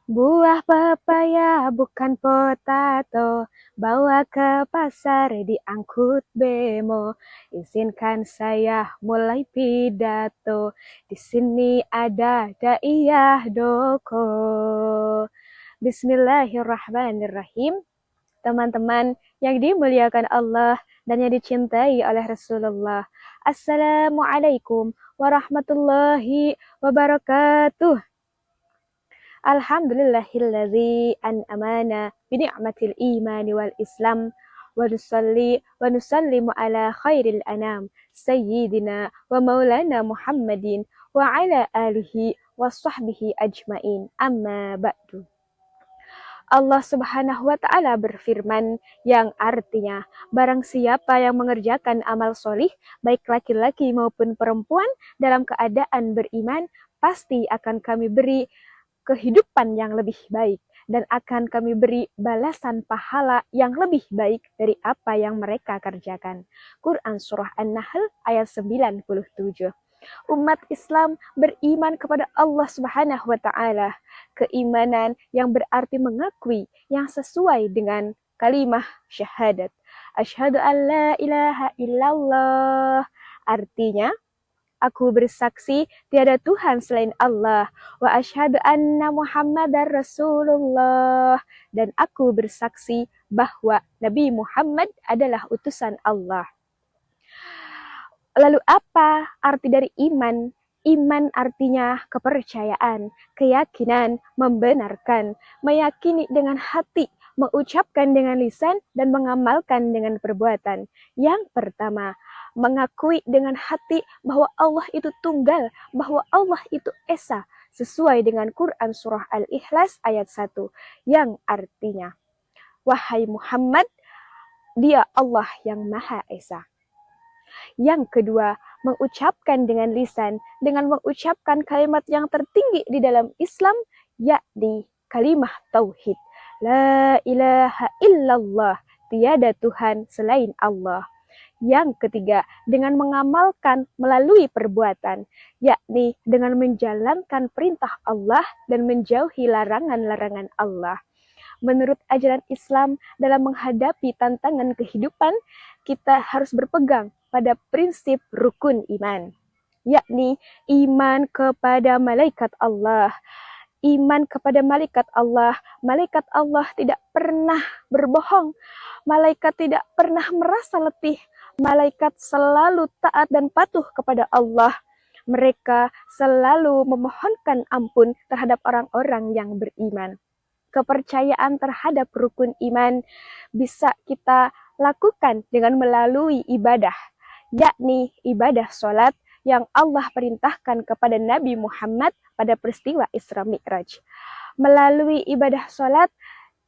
Buah pepaya bukan potato, bawa ke pasar diangkut bemo. Izinkan saya mulai pidato, di sini ada Daiyah Doko. Bismillahirrahmanirrahim. Teman-teman yang dimuliakan Allah dan yang dicintai oleh Rasulullah. Assalamualaikum warahmatullahi wabarakatuh. Alhamdulillahilladzi an'amana bini'matil imani wal islam wa nusalli wa nusallimu ala khairil anam sayyidina wa maulana Muhammadin wa ala alihi wa sahbihi ajmain amma ba'du. Allah Subhanahu wa Ta'ala berfirman, yang artinya, barang siapa yang mengerjakan amal solih, baik laki-laki maupun perempuan, dalam keadaan beriman, pasti akan kami beri kehidupan yang lebih baik, dan akan kami beri balasan pahala yang lebih baik dari apa yang mereka kerjakan. Quran Surah An-Nahl ayat 97. Umat Islam beriman kepada Allah Subhanahu wa Ta'ala. Keimanan yang berarti mengakui yang sesuai dengan kalimah syahadat. Asyhadu an la ilaha illallah. Artinya, aku bersaksi tiada Tuhan selain Allah. Wa asyhadu anna Muhammadar Rasulullah. Dan aku bersaksi bahwa Nabi Muhammad adalah utusan Allah. Lalu apa arti dari iman? Iman artinya kepercayaan, keyakinan, membenarkan, meyakini dengan hati, mengucapkan dengan lisan, dan mengamalkan dengan perbuatan. Yang pertama, mengakui dengan hati bahwa Allah itu tunggal, bahwa Allah itu esa, sesuai dengan Quran Surah Al-Ikhlas ayat 1, yang artinya, wahai Muhammad, dia Allah yang Maha Esa. Yang kedua, mengucapkan dengan lisan, dengan mengucapkan kalimat yang tertinggi di dalam Islam, yakni kalimah tauhid. La ilaha illallah, tiada Tuhan selain Allah. Yang ketiga, dengan mengamalkan melalui perbuatan, yakni dengan menjalankan perintah Allah dan menjauhi larangan-larangan Allah. Menurut ajaran Islam, dalam menghadapi tantangan kehidupan, kita harus berpegang pada prinsip rukun iman, yakni iman kepada malaikat Allah. Iman kepada malaikat Allah tidak pernah berbohong, malaikat tidak pernah merasa letih, malaikat selalu taat dan patuh kepada Allah. Mereka selalu memohonkan ampun terhadap orang-orang yang beriman. Kepercayaan terhadap rukun iman bisa kita lakukan dengan melalui ibadah, yakni ibadah sholat yang Allah perintahkan kepada Nabi Muhammad pada peristiwa Isra Mi'raj. Melalui ibadah sholat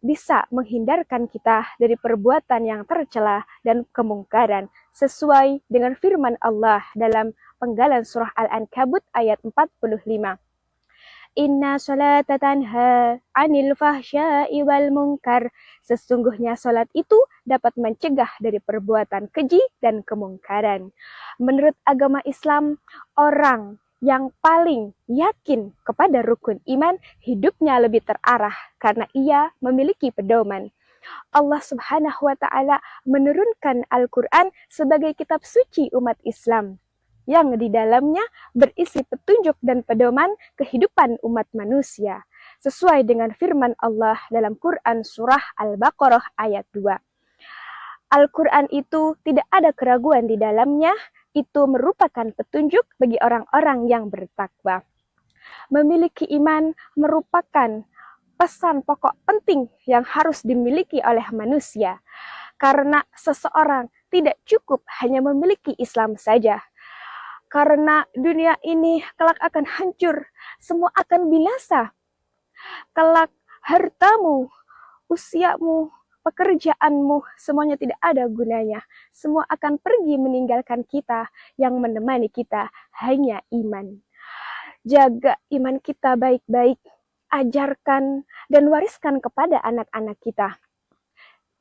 bisa menghindarkan kita dari perbuatan yang tercela dan kemungkaran, sesuai dengan firman Allah dalam penggalan surah Al-Ankabut ayat 45. Inna sholata tanha anil fahsya'i wal munkar. Sesungguhnya sholat itu dapat mencegah dari perbuatan keji dan kemungkaran. Menurut agama Islam, orang yang paling yakin kepada rukun iman, hidupnya lebih terarah karena ia memiliki pedoman. Allah Subhanahu wa Ta'ala menurunkan Al-Quran sebagai kitab suci umat Islam, yang di dalamnya berisi petunjuk dan pedoman kehidupan umat manusia, sesuai dengan firman Allah dalam Quran Surah Al-Baqarah ayat 2. Al-Quran itu tidak ada keraguan di dalamnya, itu merupakan petunjuk bagi orang-orang yang bertakwa. Memiliki iman merupakan pesan pokok penting yang harus dimiliki oleh manusia, karena seseorang tidak cukup hanya memiliki Islam saja. Karena dunia ini kelak akan hancur, semua akan binasa. Kelak hartamu, usiamu, pekerjaanmu, semuanya tidak ada gunanya. Semua akan pergi meninggalkan kita, yang menemani kita hanya iman. Jaga iman kita baik-baik, ajarkan dan wariskan kepada anak-anak kita.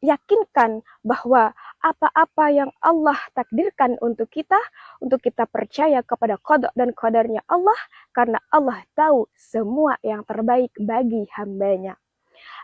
yakinkan bahwa apa-apa yang Allah takdirkan untuk kita percaya kepada qada dan qadarnya Allah, karena Allah tahu semua yang terbaik bagi hambanya.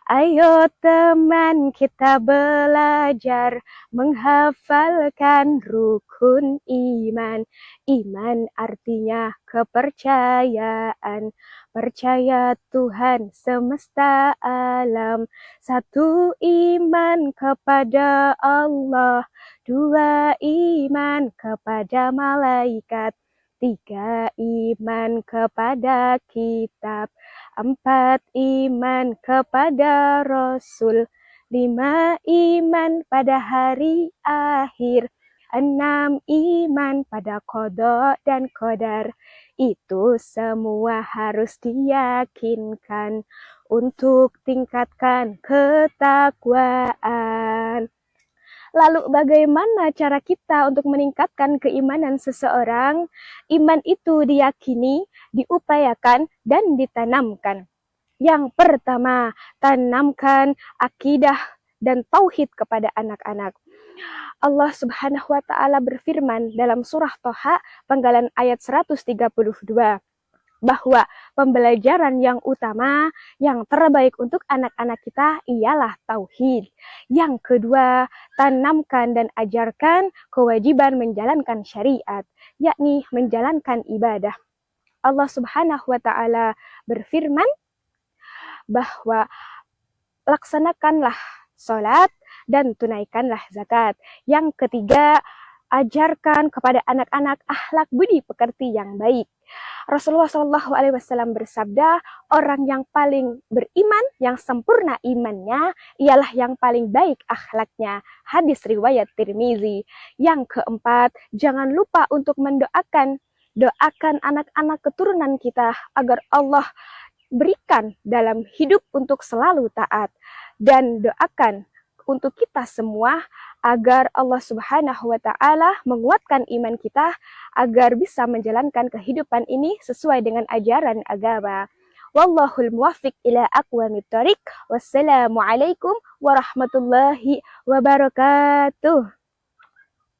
Ayo teman kita belajar menghafalkan rukun iman. Iman artinya kepercayaan. Percaya Tuhan semesta alam. Satu, iman kepada Allah. Dua, iman kepada malaikat. Tiga, iman kepada kitab. Empat, iman kepada Rasul. Lima, iman pada hari akhir. Enam, iman pada qada dan qadar. Itu semua harus diyakinkan untuk tingkatkan ketakwaan. Lalu bagaimana cara kita untuk meningkatkan keimanan seseorang? Iman itu diyakini, diupayakan, dan ditanamkan. Yang pertama, tanamkan akidah dan tauhid kepada anak-anak. Allah Subhanahu wa taala berfirman dalam surah Toha penggalan ayat 132 bahwa pembelajaran yang utama, yang terbaik untuk anak-anak kita ialah tauhid. Yang kedua, tanamkan dan ajarkan kewajiban menjalankan syariat, yakni menjalankan ibadah. Allah Subhanahu wa taala berfirman bahwa laksanakanlah sholat dan tunaikanlah zakat. Yang ketiga, ajarkan kepada anak-anak akhlak budi pekerti yang baik. Rasulullah SAW bersabda, orang yang paling beriman, yang sempurna imannya, ialah yang paling baik akhlaknya. Hadis riwayat Tirmizi. Yang keempat, jangan lupa untuk doakan anak-anak keturunan kita agar Allah berikan dalam hidup untuk selalu taat. Dan doakan untuk kita semua agar Allah Subhanahu wa taala menguatkan iman kita agar bisa menjalankan kehidupan ini sesuai dengan ajaran agama. Wallahul muwaffiq ila aqwamit thoriq. Wassalamualaikum warahmatullahi wabarakatuh.